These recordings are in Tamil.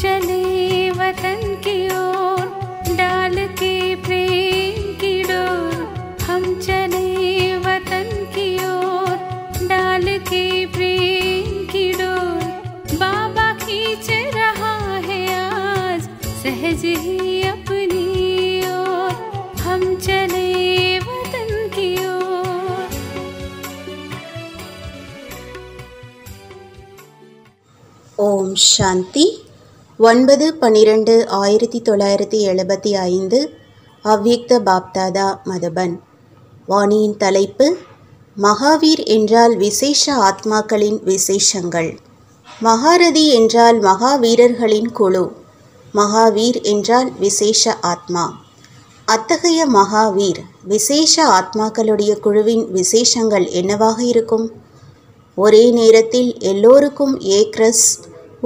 चले वतन की ओर डाल के प्रेम की डोर, हम चले वतन की ओर डाल के प्रेम की डोर, बाबा खींच रहा है आज सहज ही अपनी ओर, हम चले वतन की ओर। ஓம் சாந்தி. 9/12/1975 அவ்யக்த பாப்தாதா மதுபன். வாணியின் தலைப்பு: மகாவீர் என்றால் விசேஷ ஆத்மாக்களின் விசேஷங்கள். மகாரதி என்றால் மகாவீரர்களின் குழு. மகாவீர் என்றால் விசேஷ ஆத்மா. அத்தகைய மகாவீர் விசேஷ ஆத்மாக்களுடைய குழுவின் விசேஷங்கள் என்னவாக இருக்கும்? ஒரே நேரத்தில் எல்லோருக்கும் ஏக்ரஸ்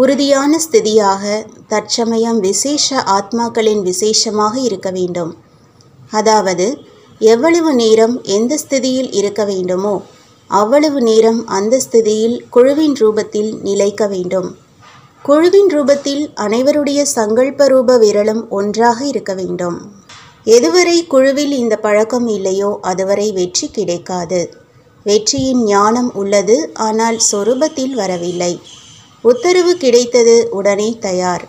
உறுதியான ஸ்திதியாக தற்சமயம் விசேஷ ஆத்மாக்களின் விசேஷமாக இருக்க வேண்டும். அதாவது எவ்வளவு நேரம் எந்த ஸ்திதியில் இருக்க வேண்டுமோ அவ்வளவு நேரம் அந்த ஸ்திதியில் குழுவின் ரூபத்தில் நிலைக்க வேண்டும். குழுவின் ரூபத்தில் அனைவருடைய சங்கல்ப ரூப விரலும் ஒன்றாக இருக்க வேண்டும். எதுவரை குழுவில் இந்த பழக்கம் இல்லையோ அதுவரை வெற்றி கிடைக்காது. வெற்றியின் ஞானம் உள்ளது, ஆனால் சொரூபத்தில் வரவில்லை. உத்தரவு கிடைத்தது, உடனே தயார்.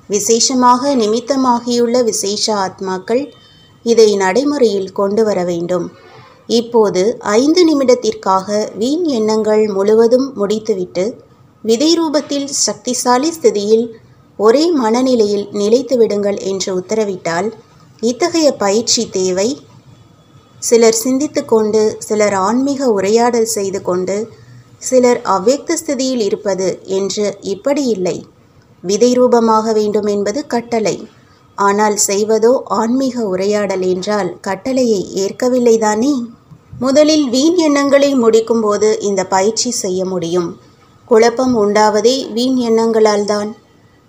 விசேஷமாக நிமித்தமாகியுள்ள விசேஷ ஆத்மாக்கள் இதை நடைமுறையில் கொண்டு வர வேண்டும். இப்போது 5 நிமிடத்திற்காக வீண் எண்ணங்கள் முழுவதும் முடித்துவிட்டு விதை ரூபத்தில் சக்திசாலி ஸ்திதியில் ஒரே மனநிலையில் நிலைத்து விடுங்கள் என்று உத்தரவிட்டால் இத்தகைய பயிற்சி தேவை. சிலர் சிந்தித்து கொண்டு, சிலர் ஆன்மீக உரையாடல் செய்து கொண்டு, சிலர் அவ்யக்த ஸ்திதியில் இருப்பது என்று இப்படி இல்லை. விதை ரூபமாக வேண்டும் என்பது கட்டளை. ஆனால் செய்வதோ ஆன்மீக உரையாடல் என்றால் கட்டளையை ஏற்கவில்லைதானே? முதலில் வீண் எண்ணங்களை முடிக்கும்போது இந்த பயிற்சி செய்ய முடியும். குழப்பம் உண்டாவதே வீண் எண்ணங்களால் தான்.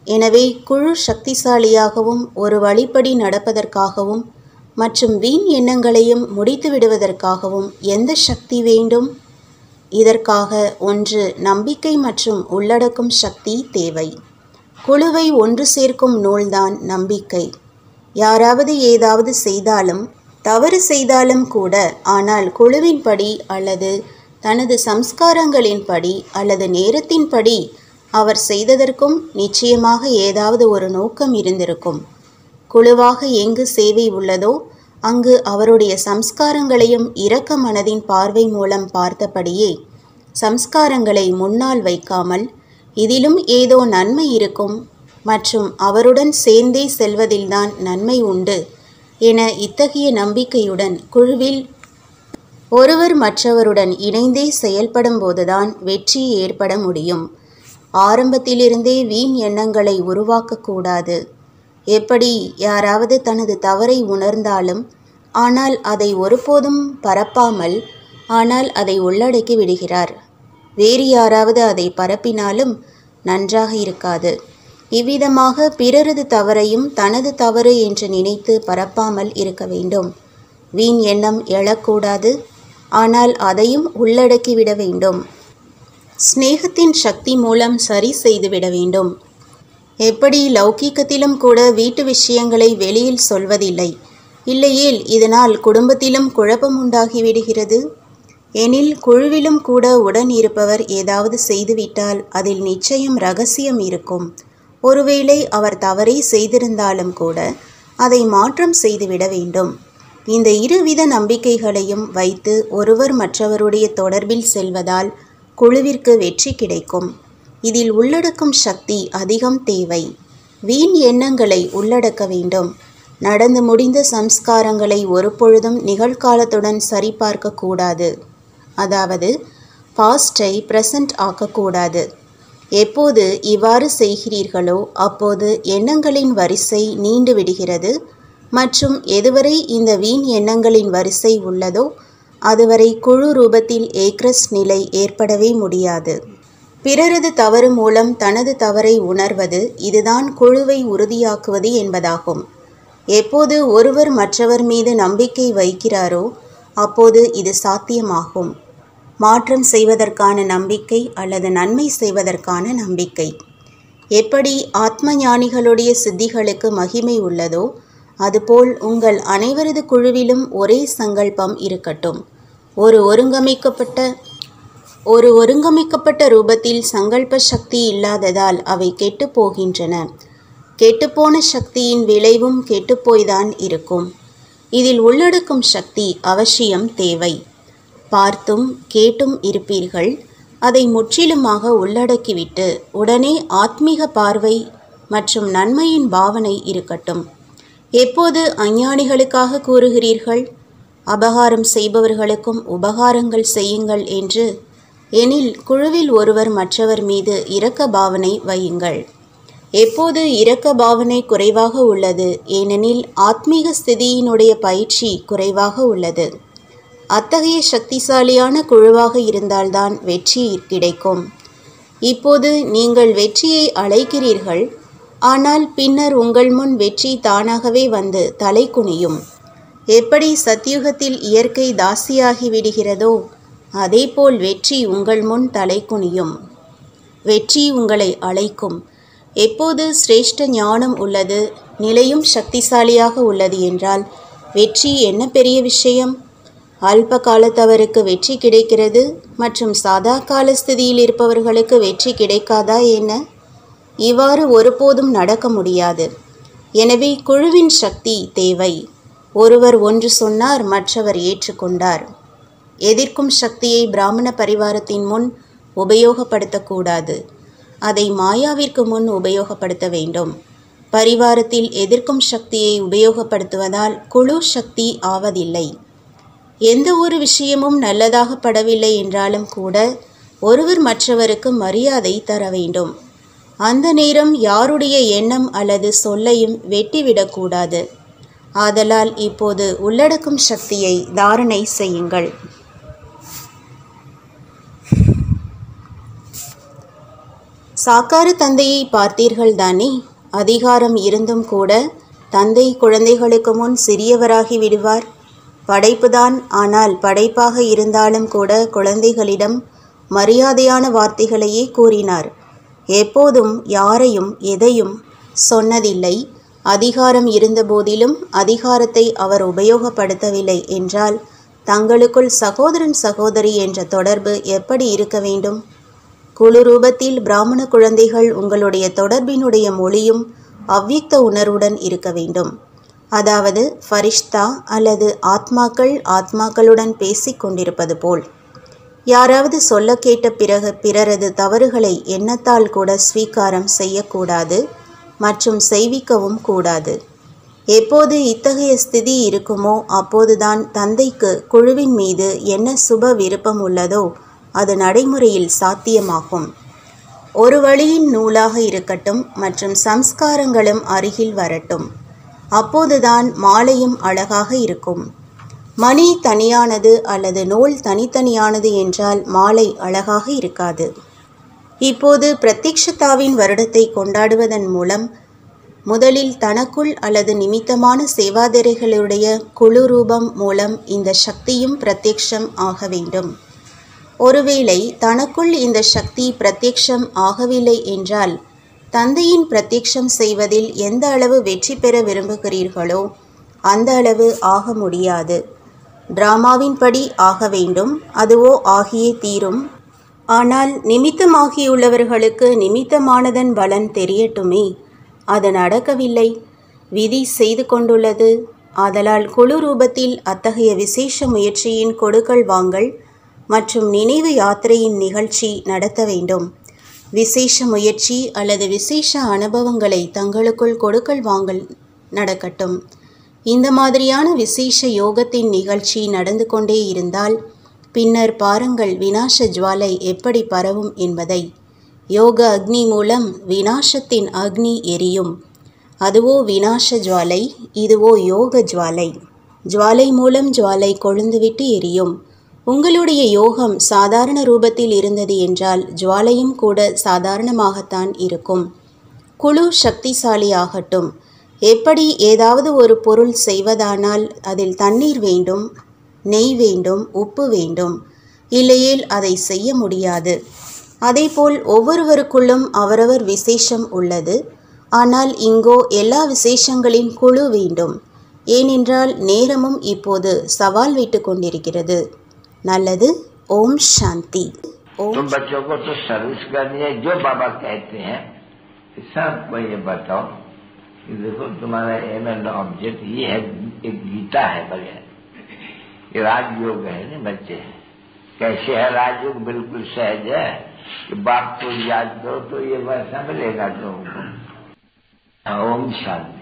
எனவே குழு சக்திசாலியாகவும் ஒரு வழிப்படி நடப்பதற்காகவும் மற்றும் வீண் எண்ணங்களையும் முடித்து விடுவதற்காகவும் எந்த சக்தி வேண்டும்? இதற்காக ஒன்று நம்பிக்கை மற்றும் உள்ளடக்கும் சக்தி தேவை. குழுவை ஒன்று சேர்க்கும் நூல்தான் நம்பிக்கை. யாராவது ஏதாவது செய்தாலும் தவறு செய்தாலும் கூட, ஆனால் குழுவின்படி அல்லது தனது சம்ஸ்காரங்களின்படி அல்லது நேரத்தின்படி அவர் செய்ததற்கும் நிச்சயமாக ஏதாவது ஒரு நோக்கம் இருந்திருக்கும். குழுவாக எங்கு சேவை உள்ளதோ அங்கு அவருடைய சம்ஸ்காரங்களையும் இரக்க மனதின் பார்வை மூலம் பார்த்தபடியே சம்ஸ்காரங்களை முன்னால் வைக்காமல் இதிலும் ஏதோ நன்மை இருக்கும் மற்றும் அவருடன் சேர்ந்தே செல்வதில்தான் நன்மை உண்டு என இத்தகைய நம்பிக்கையுடன் குழுவில் ஒருவர் மற்றவருடன் இணைந்தே செயல்படும் போதுதான் வெற்றி ஏற்பட முடியும். ஆரம்பத்திலிருந்தே வீண் எண்ணங்களை உருவாக்கக்கூடாது. எப்படி யாராவது தனது தவறை உணர்ந்தாலும் ஆனால் அதை ஒருபோதும் பரப்பாமல் ஆனால் அதை உள்ளடக்கி விடுகிறார். வேறு யாராவது அதை பரப்பினாலும் நன்றாக இருக்காது. இவ்விதமாக பிறரது தவறையும் தனது தவறு என்று நினைத்து பரப்பாமல் இருக்க வேண்டும். வீண் எண்ணம் எழக்கூடாது, ஆனால் அதையும் உள்ளடக்கிவிட வேண்டும். ஸ்நேகத்தின் சக்தி மூலம் சரி செய்துவிட வேண்டும். எப்படி லௌகீகத்திலும் கூட வீட்டு விஷயங்களை வெளியில் சொல்வதில்லை, இல்லையேல் இதனால் குடும்பத்திலும் குழப்பம் உண்டாகிவிடுகிறது. எனில் குழுவிலும் கூட உடன் இருப்பவர் ஏதாவது செய்துவிட்டால் அதில் நிச்சயம் ரகசியம் இருக்கும். ஒருவேளை அவர் தவறை செய்திருந்தாலும் கூட அதை மாற்றம் செய்துவிட வேண்டும். இந்த இருவித நம்பிக்கைகளையும் வைத்து ஒருவர் மற்றவருடைய தொடர்பில் செல்வதால் குழுவிற்கு வெற்றி கிடைக்கும். இதில் உள்ளடக்கும் சக்தி அதிகம் தேவை. வீண் எண்ணங்களை உள்ளடக்க வேண்டும். நடந்து முடிந்த சம்ஸ்காரங்களை ஒருபொழுதும் நிகழ்காலத்துடன் சரிபார்க்கக்கூடாது. அதாவது பாஸ்டை ப்ரெசண்ட் ஆக்கக்கூடாது. எப்போது இவ்வாறு செய்கிறீர்களோ அப்போது எண்ணங்களின் வரிசை நீண்டு விடுகிறது மற்றும் எதுவரை இந்த வீண் எண்ணங்களின் வரிசை உள்ளதோ அதுவரை குழு ரூபத்தில் ஏக்ரஸ் நிலை ஏற்படவே முடியாது. பிறரது தவறு மூலம் தனது தவறை உணர்வது இதுதான் குழுவை உறுதியாக்குவது என்பதாகும். எப்போது ஒருவர் மற்றவர் மீது நம்பிக்கை வைக்கிறாரோ அப்போது இது சாத்தியமாகும். மாற்றம் செய்வதற்கான நம்பிக்கை அல்லது நன்மை செய்வதற்கான நம்பிக்கை. எப்படி ஆத்ம ஞானிகளுடைய சித்திகளுக்கு மகிமை உள்ளதோ அதுபோல் உங்கள் அனைவரது குழுவிலும் ஒரே சங்கல்பம் இருக்கட்டும். ஒரு ஒருங்கமைக்கப்பட்ட ரூபத்தில் சங்கல்ப சக்தி இல்லாததால் அவை கெட்டு போகின்றன. கெட்டுப்போன சக்தியின் விளைவும் கெட்டுப்போய்தான் இருக்கும். இதில் உள்ளடக்கும் சக்தி அவசியம் தேவை. பார்த்தும் கேட்டும் இருப்பீர்கள். அதை முற்றிலுமாக உள்ளடக்கிவிட்டு உடனே ஆத்மீக பார்வை மற்றும் நன்மையின் பாவனை இருக்கட்டும். எப்போது அஞ்ஞானிகளுக்காக கூறுகிறீர்கள், அபகாரம் செய்பவர்களுக்கும் உபகாரங்கள் செய்யுங்கள் என்று, எனில் குழுவில் ஒருவர் மற்றவர் மீது இரக்க பாவனை வையுங்கள். எப்போது இரக்க பாவனை குறைவாக உள்ளது, ஏனெனில் ஆத்மீக ஸ்திதியினுடைய பயிற்சி குறைவாக உள்ளது. அத்தகைய சக்திசாலியான குழுவாக இருந்தால்தான் வெற்றி கிடைக்கும். இப்போது நீங்கள் வெற்றியை அழைக்கிறீர்கள், ஆனால் பின்னர் உங்கள் முன் வெற்றி தானாகவே வந்து தலை குனியும். எப்படி சத்யுகத்தில் இயற்கை தாசியாகி விடுகிறதோ அதேபோல் வெற்றி உங்கள் முன் தலை குனியும். வெற்றி உங்களை அழைக்கும். எப்போது சிரேஷ்ட ஞானம் உள்ளது, நிலையும் சக்திசாலியாக உள்ளது என்றால் வெற்றி என்ன பெரிய விஷயம்? அல்ப காலத்தவருக்கு வெற்றி கிடைக்கிறது மற்றும் சாதா கால ஸ்திதியில் இருப்பவர்களுக்கு வெற்றி கிடைக்காதா என்ன? இவ்வாறு ஒருபோதும் நடக்க முடியாது. எனவே குழுவின் சக்தி தேவை. ஒருவர் ஒன்று சொன்னார், மற்றவர் ஏற்றுக்கொண்டார். எதிர்க்கும் சக்தியை பிராமண பரிவாரத்தின் முன் உபயோகப்படுத்தக்கூடாது. அதை மாயாவிற்கு முன் உபயோகப்படுத்த வேண்டும். பரிவாரத்தில் எதிர்க்கும் சக்தியை உபயோகப்படுத்துவதால் குழு சக்தி ஆவதில்லை. எந்த ஒரு விஷயமும் நல்லதாக படவில்லை என்றாலும் கூட ஒருவர் மற்றவருக்கு மரியாதை தர வேண்டும். அந்த நேரம் யாருடைய எண்ணம் அல்லது சொல்லையும் வெட்டிவிடக்கூடாது. ஆதலால் இப்போது உள்ளடக்கும் சக்தியை தாரணை செய்யுங்கள். சாக்கார தந்தையை பார்த்தீர்கள் தானே? அதிகாரம் இருந்தும் கூட தந்தை குழந்தைகளுக்கு முன் சிறியவராகி விடுவார். படைப்புதான், ஆனால் படைப்பாக இருந்தாலும் கூட குழந்தைகளிடம் மரியாதையான வார்த்தைகளையே கூறினார். எப்போதும் யாரையும் எதையும் சொன்னதில்லை. அதிகாரம் இருந்தபோதிலும் அதிகாரத்தை அவர் உபயோகப்படுத்தவில்லை என்றால் தங்களுக்குள் சகோதரன் சகோதரி என்ற தொடர்பு எப்படி இருக்க வேண்டும்? குழு ரூபத்தில் பிராமண குழந்தைகள் உங்களுடைய தொடர்பினுடைய மொழியும் அவ்வியக்த உணர்வுடன் இருக்க வேண்டும். அதாவது ஃபரிஷ்தா அல்லது ஆத்மாக்களுடன் பேசிக் கொண்டிருப்பது போல். யாராவது சொல்ல கேட்ட பிறரது தவறுகளை எண்ணத்தால் கூட ஸ்வீகாரம் செய்யக்கூடாது மற்றும் செய்விக்கவும் கூடாது. எப்போது இத்தகைய ஸ்திதி இருக்குமோ அப்போதுதான் தந்தைக்கு குழுவின் மீது என்ன சுப விருப்பம் உள்ளதோ அது நடைமுறையில் சாத்தியமாகும். ஒரு வழியின் நூலாக இருக்கட்டும் மற்றும் சம்ஸ்காரங்களும் அருகில் வரட்டும். அப்போதுதான் மாலையும் அழகாக இருக்கும். மணி தனியானது அல்லது நூல் தனித்தனியானது என்றால் மாலை அழகாக இருக்காது. இப்போது பிரத்யக்ஷதாவின் வருடத்தை கொண்டாடுவதன் மூலம் முதலில் தனக்குள் அல்லது நிமித்தமான சேவாதிரைகளுடைய குழு ரூபம் மூலம் இந்த சக்தியும் பிரத்யக்ஷம் ஆக வேண்டும். ஒருவேளை தனக்குள் இந்த சக்தி பிரத்யக்ஷம் ஆகவில்லை என்றால் தந்தையின் பிரத்யக்ஷம் செய்வதில் எந்த அளவு வெற்றி பெற விரும்புகிறீர்களோ அந்த அளவு ஆக முடியாது. டிராமாவின்படி ஆக வேண்டும், அதுவோ ஆகியே தீரும். ஆனால் நிமித்தமாகியுள்ளவர்களுக்கு நிமித்தமானதன் பலன் தெரியட்டுமே. அது நடக்கவில்லை, விதி செய்து கொண்டுள்ளது. ஆதலால் குழு ரூபத்தில் அத்தகைய விசேஷ முயற்சியின் கொடுக்கல் வாங்கல் மற்றும் நினைவு யாத்திரையின் நிகழ்ச்சி நடத்த வேண்டும். விசேஷ முயற்சி அல்லது விசேஷ அனுபவங்களை தங்களுக்குள் கொடுக்கல் வாங்கல் நடக்கட்டும். இந்த மாதிரியான விசேஷ யோகத்தின் நிகழ்ச்சி நடந்து கொண்டே இருந்தால் பின்னர் பாருங்கள் விநாச ஜுவாலை எப்படி பரவும் என்பதை. யோக அக்னி மூலம் விநாசத்தின் அக்னி எரியும். அதுவோ விநாச ஜுவாலை, இதுவோ யோக ஜுவாலை. ஜுவாலை மூலம் ஜுவாலை கொழுந்துவிட்டு எரியும். உங்களுடைய யோகம் சாதாரண ரூபத்தில் இருந்தது என்றால் ஜுவாலையும் கூட சாதாரணமாகத்தான் இருக்கும். குழு சக்திசாலியாகட்டும். எப்படி ஏதாவது ஒரு பொருள் செய்வதானால் அதில் தண்ணீர் வேண்டும், நெய் வேண்டும், உப்பு வேண்டும், இல்லையேல் அதை செய்ய முடியாது. அதேபோல் ஒவ்வொருவருக்குள்ளும் அவரவர் விசேஷம் உள்ளது. ஆனால் இங்கோ எல்லா விசேஷங்களின் குழு வேண்டும். ஏனென்றால் நேரமும் இப்போது சவால் விட்டு கொண்டிருக்கிறது. நல்லது. ஓம் சாந்தி. तुम बच्चों को तो सर्विस करनी है, जो बाबा कहते हैं सबको ये बताओ कि देखो तुम्हारा एम एंड ऑब्जेक्ट ये है, एक गीता है बढ़िया, ये राजयोग है ना बच्चे। कैसे है राजयोग? बिल्कुल सहज है कि बाप को याद करो तो ये वैसा मिलेगा तुमको। ओम शांति।